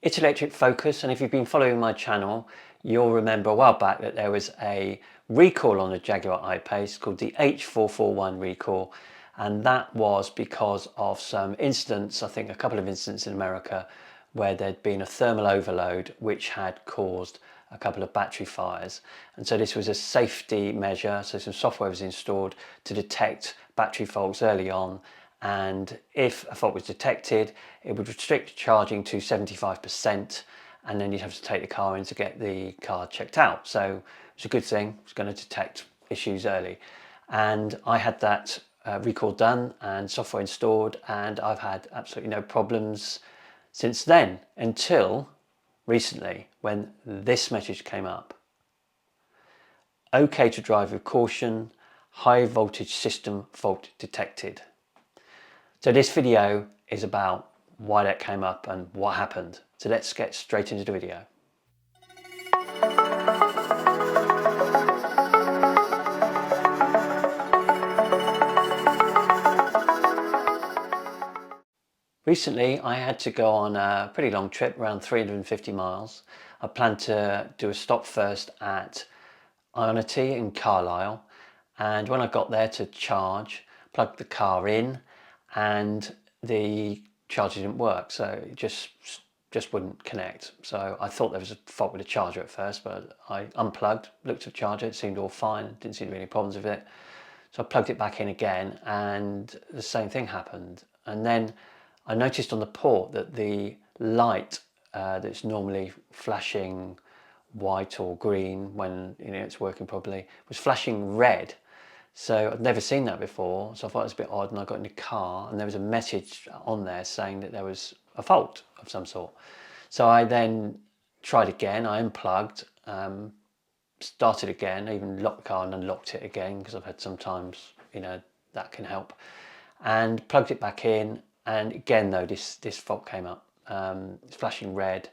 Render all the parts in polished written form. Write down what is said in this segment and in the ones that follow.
It's electric focus, and if you've been following my channel, you'll remember a while back that there was a recall on the Jaguar I-Pace called the H441 recall, and that was because of some incidents, I think a couple of incidents in America, where there'd been a thermal overload which had caused a couple of battery fires. And so this was a safety measure, so some software was installed to detect battery faults early on, and if a fault was detected, it would restrict charging to 75%, and then you'd have to take the car in to get the car checked out. So it's a good thing, it's going to detect issues early. And I had that recall done and software installed, and I've had absolutely no problems since then, until recently when this message came up. Okay to drive with caution, high voltage system fault detected. So this video is about why that came up and what happened. So let's get straight into the video. Recently, I had to go on a pretty long trip, around 350 miles. I planned to do a stop first at Ionity in Carlisle, and when I got there to charge, plugged the car in, and the charger didn't work, so it just wouldn't connect. So I thought there was a fault with the charger at first, but I unplugged, looked at the charger, it seemed all fine, didn't seem to be any problems with it. So I plugged it back in again, and the same thing happened. And then I noticed on the port that the light that's normally flashing white or green when it's working properly was flashing red. So I'd never seen that before, so I thought it was a bit odd, and I got in the car and there was a message on there saying that there was a fault of some sort. So I then tried again, I unplugged, started again, I even locked the car and unlocked it again, because I've had sometimes, that can help, and plugged it back in, and again though this fault came up. It's flashing red.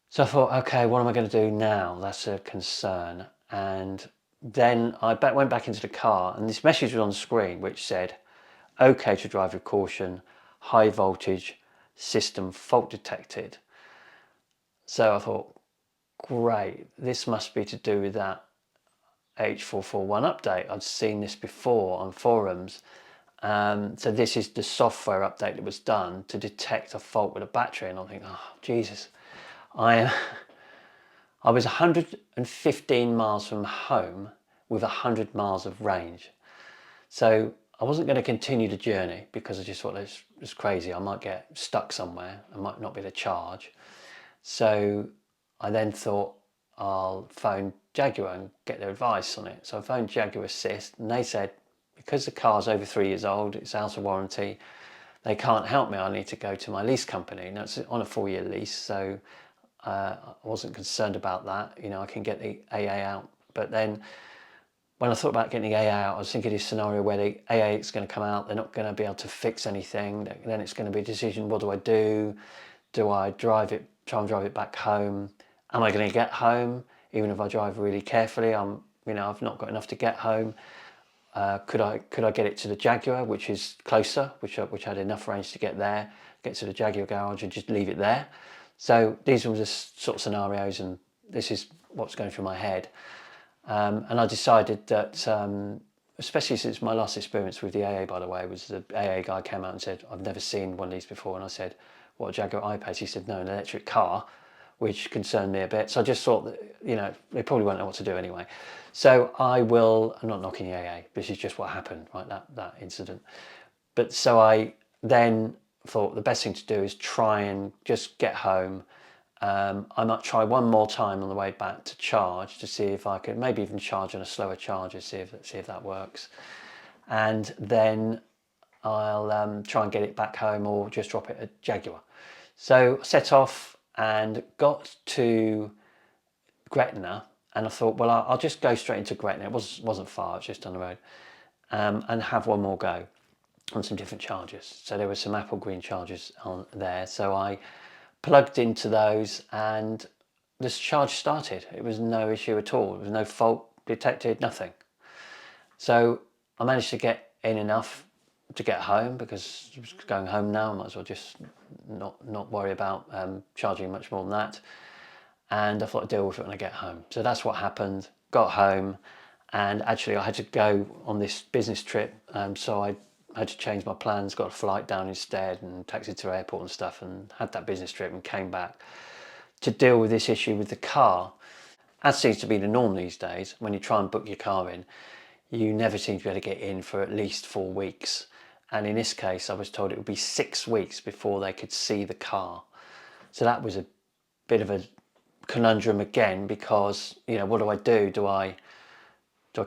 So I thought, okay, what am I going to do now? That's a concern. And then I went back into the car, and this message was on the screen which said, okay to drive with caution, high voltage system fault detected. So I thought, great, this must be to do with that H441 update. I'd seen this before on forums. So this is the software update that was done to detect a fault with a battery, and I think, oh Jesus, I was 115 miles from home with 100 miles of range. So I wasn't going to continue the journey because I just thought it was crazy. I might get stuck somewhere. I might not be able to charge. So I then thought I'll phone Jaguar and get their advice on it. So I phoned Jaguar Assist, and they said, because the car's over 3 years old, it's out of warranty, they can't help me. I need to go to my lease company. Now it's on a 4-year lease, so I wasn't concerned about that. I can get the AA out. But then when I thought about getting the AA out, I was thinking of this scenario where the AA is going to come out, they're not going to be able to fix anything. Then it's going to be a decision, what do I do? Do I try and drive it back home? Am I going to get home? Even if I drive really carefully, I've not got enough to get home. Could I get it to the Jaguar, which is closer, which had enough range to get there, get to the Jaguar garage and just leave it there? So these were the sort of scenarios, and this is what's going through my head. And I decided that, especially since my last experience with the AA, by the way, was the AA guy came out and said, I've never seen one of these before. And I said, what, a Jaguar I-Pace? He said, no, an electric car, which concerned me a bit. So I just thought that, they probably won't know what to do anyway. So I'm not knocking the AA, this is just what happened, right, that incident. But so I then thought the best thing to do is try and just get home. I might try one more time on the way back to charge to see if I could maybe even charge on a slower charger, see if that works. And then I'll try and get it back home or just drop it at Jaguar. So I set off and got to Gretna, and I thought, well, I'll just go straight into Gretna. It wasn't far, it was just down the road, and have one more go on some different chargers. So there were some Apple Green chargers on there. So I plugged into those, and this charge started. It was no issue at all. There was no fault detected, nothing. So I managed to get in enough, to get home, because I was going home now. I might as well just not worry about charging much more than that. And I thought I'd deal with it when I get home. So that's what happened. Got home, and actually I had to go on this business trip, so I had to change my plans, got a flight down instead and taxied to the airport and stuff, and had that business trip and came back to deal with this issue with the car. As seems to be the norm these days, when you try and book your car in, you never seem to be able to get in for at least 4 weeks. And in this case, I was told it would be 6 weeks before they could see the car. So that was a bit of a conundrum again, because, you know, what do I do? Do I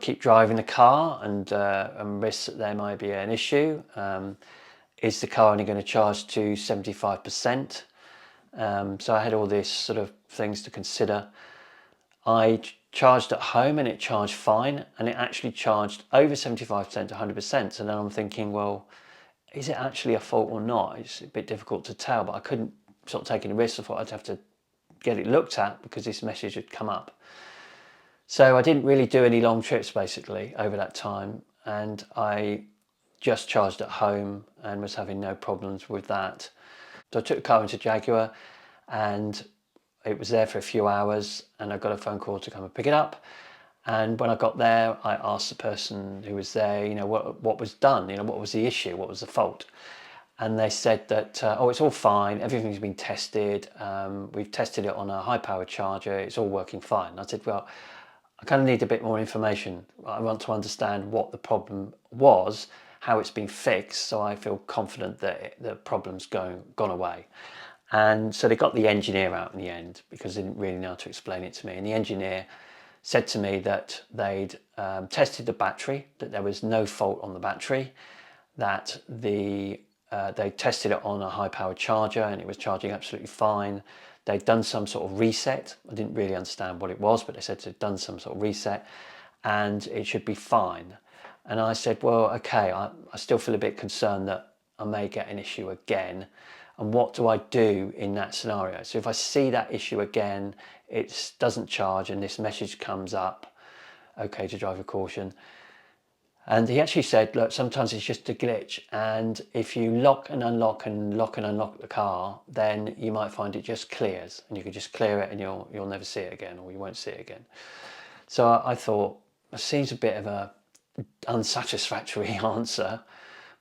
keep driving the car and risk that there might be an issue? Is the car only going to charge to 75%? So I had all these sort of things to consider. I charged at home and it charged fine, and it actually charged over 75% to 100%. So then I'm thinking, well, is it actually a fault or not? It's a bit difficult to tell, but I couldn't sort of take any risks. I thought I'd have to get it looked at because this message had come up. So I didn't really do any long trips basically over that time, and I just charged at home and was having no problems with that. So I took the car into Jaguar, and it was there for a few hours, and I got a phone call to come and pick it up. And when I got there, I asked the person who was there, you know, what was done, you know, what was the issue, what was the fault? And they said that, oh, it's all fine, everything's been tested, we've tested it on a high power charger, it's all working fine. And I said, well, I kind of need a bit more information. I want to understand what the problem was, how it's been fixed, so I feel confident that the problem's gone away. And so they got the engineer out in the end, because they didn't really know how to explain it to me. And the engineer said to me that they'd tested the battery, that there was no fault on the battery, that they tested it on a high powered charger and it was charging absolutely fine. They'd done some sort of reset. I didn't really understand what it was, but they said they'd done some sort of reset and it should be fine. And I said, well, okay, I still feel a bit concerned that I may get an issue again. And what do I do in that scenario? So if I see that issue again, it doesn't charge and this message comes up, okay to drive with caution. And he actually said, look, sometimes it's just a glitch, and if you lock and unlock and lock and unlock the car, then you might find it just clears, and you can just clear it and you'll never see it again, or you won't see it again. So I thought, it seems a bit of a unsatisfactory answer,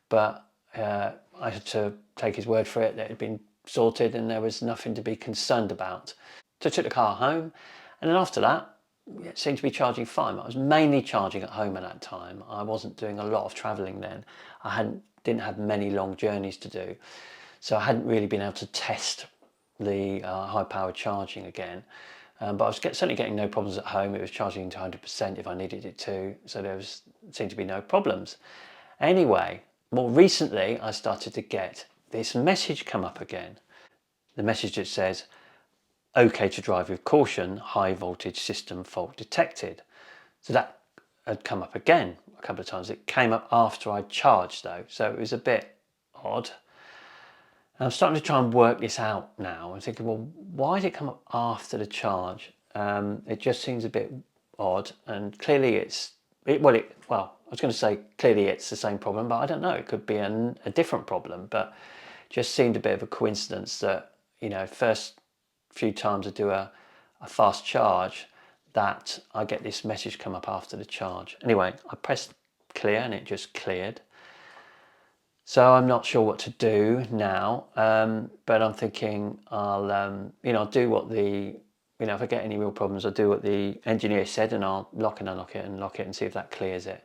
but I had to take his word for it that it had been sorted and there was nothing to be concerned about. So I took the car home, and then after that, it seemed to be charging fine. I was mainly charging at home at that time. I wasn't doing a lot of travelling then. Didn't have many long journeys to do, so I hadn't really been able to test the high powered charging again. But I was certainly getting no problems at home. It was charging to 100% if I needed it to, so seemed to be no problems. Anyway, more recently, I started to get this message come up again. The message that says, okay to drive with caution, high voltage system fault detected. So that had come up again a couple of times. It came up after I charged though, so it was a bit odd. And I'm starting to try and work this out now. I'm thinking, well, why did it come up after the charge? It just seems a bit odd, and clearly I was going to say clearly it's the same problem, but I don't know, it could be a different problem, but just seemed a bit of a coincidence that, you know, first few times I do a fast charge, that I get this message come up after the charge. Anyway, I pressed clear and it just cleared. So I'm not sure what to do now, but I'm thinking I'll do what if I get any real problems, I'll do what the engineer said, and I'll lock and unlock it and lock it and see if that clears it.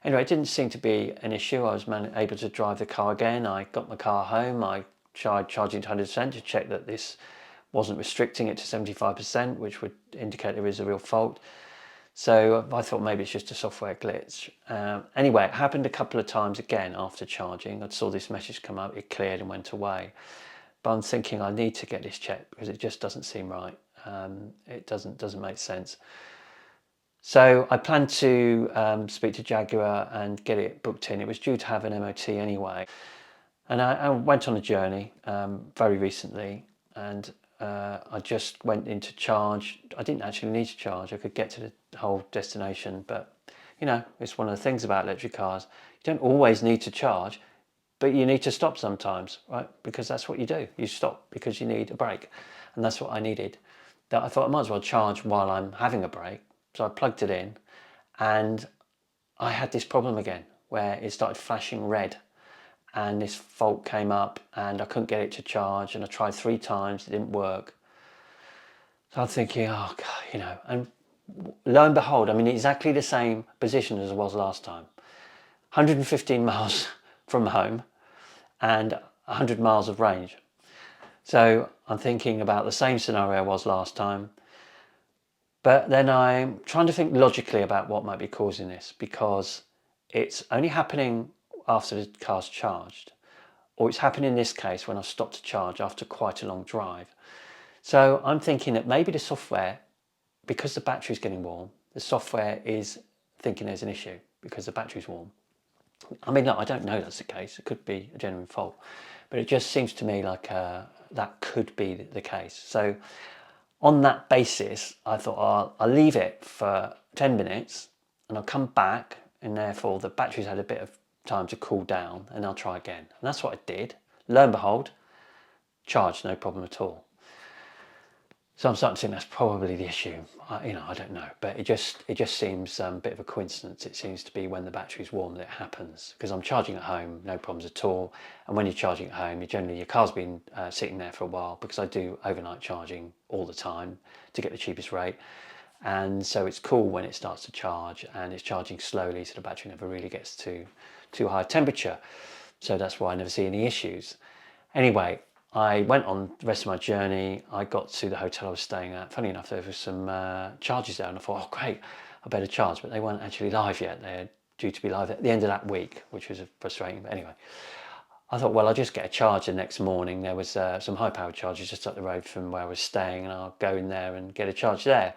Anyway, it didn't seem to be an issue. I was able to drive the car again. I got my car home. I tried charging to 100% to check that this wasn't restricting it to 75%, which would indicate there is a real fault. So I thought maybe it's just a software glitch. Anyway, it happened a couple of times again after charging. I saw this message come up, it cleared and went away. But I'm thinking I need to get this checked because it just doesn't seem right. It doesn't make sense. So I plan to speak to Jaguar and get it booked in. It was due to have an MOT anyway. And I went on a journey very recently, and I just went into charge. I didn't actually need to charge. I could get to the whole destination, but you know, it's one of the things about electric cars. You don't always need to charge. but you need to stop sometimes, right? Because that's what you do. You stop because you need a break. And that's what I needed. That I thought I might as well charge while I'm having a break. So I plugged it in and I had this problem again where it started flashing red and this fault came up and I couldn't get it to charge, and I tried 3 times, it didn't work. So I'm thinking, oh God, and lo and behold, I'm in exactly the same position as I was last time. 115 miles from home and 100 miles of range. So I'm thinking about the same scenario I was last time, but then I'm trying to think logically about what might be causing this, because it's only happening after the car's charged, or it's happening in this case when I've stopped to charge after quite a long drive. So I'm thinking that maybe the software, because the battery's getting warm, the software is thinking there's an issue because the battery's warm. I mean, look, I don't know that's the case. It could be a genuine fault, but it just seems to me like that could be the case. So on that basis, I thought I'll leave it for 10 minutes and I'll come back, and therefore the battery's had a bit of time to cool down, and I'll try again. And that's what I did. Lo and behold, charged, no problem at all. So I'm starting to think that's probably the issue. I don't know, but it just seems a bit of a coincidence. It seems to be when the battery's warm that it happens, because I'm charging at home, no problems at all. And when you're charging at home, your car's been sitting there for a while, because I do overnight charging all the time to get the cheapest rate. And so it's cool when it starts to charge, and it's charging slowly, so the battery never really gets to too high temperature. So that's why I never see any issues. Anyway, I went on the rest of my journey. I got to the hotel I was staying at. Funny enough, there were some charges there, and I thought, oh great, I better charge. But they weren't actually live yet. They're due to be live at the end of that week, which was frustrating. But anyway, I thought, well, I'll just get a charge the next morning. There was some high-powered chargers just up the road from where I was staying, and I'll go in there and get a charge there.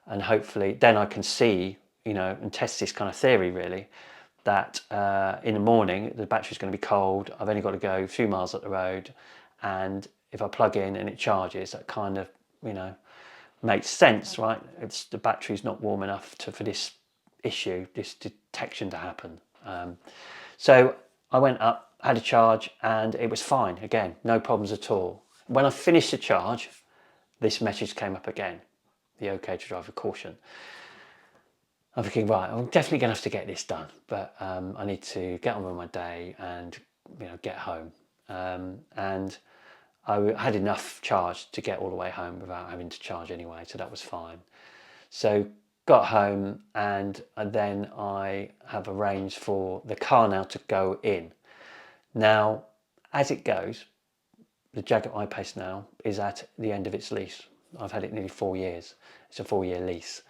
And hopefully then I can see, and test this kind of theory really, that in the morning the battery's going to be cold. I've only got to go a few miles up the road, and if I plug in and it charges, that kind of, makes sense, right? It's the battery's not warm enough for this issue, this detection to happen. So I went up, had a charge, and it was fine. Again, no problems at all. When I finished the charge, this message came up again, the okay to drive with caution. I'm thinking, right, I'm definitely going to have to get this done, but I need to get on with my day and get home. And I had enough charge to get all the way home without having to charge anyway, so that was fine. So got home, and then I have arranged for the car now to go in. Now, as it goes, the Jaguar I-Pace now is at the end of its lease. I've had it nearly 4 years. It's a 4-year lease,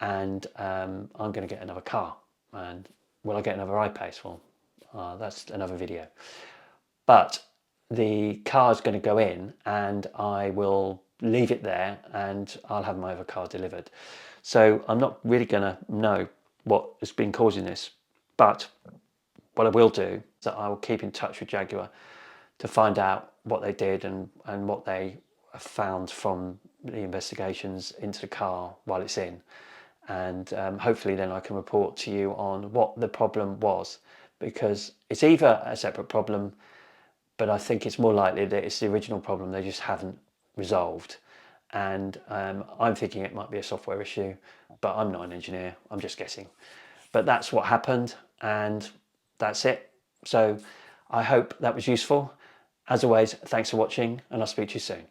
and I'm going to get another car. And will I get another I-Pace? Well, that's another video. But the car is going to go in, and I will leave it there, and I'll have my other car delivered. So I'm not really going to know what has been causing this, but what I will do is that I will keep in touch with Jaguar to find out what they did and what they have found from the investigations into the car while it's in. And hopefully then I can report to you on what the problem was, because it's either a separate problem, but I think it's more likely that it's the original problem they just haven't resolved. And I'm thinking it might be a software issue, but I'm not an engineer, I'm just guessing. But that's what happened, and that's it. So I hope that was useful. As always, thanks for watching, and I'll speak to you soon.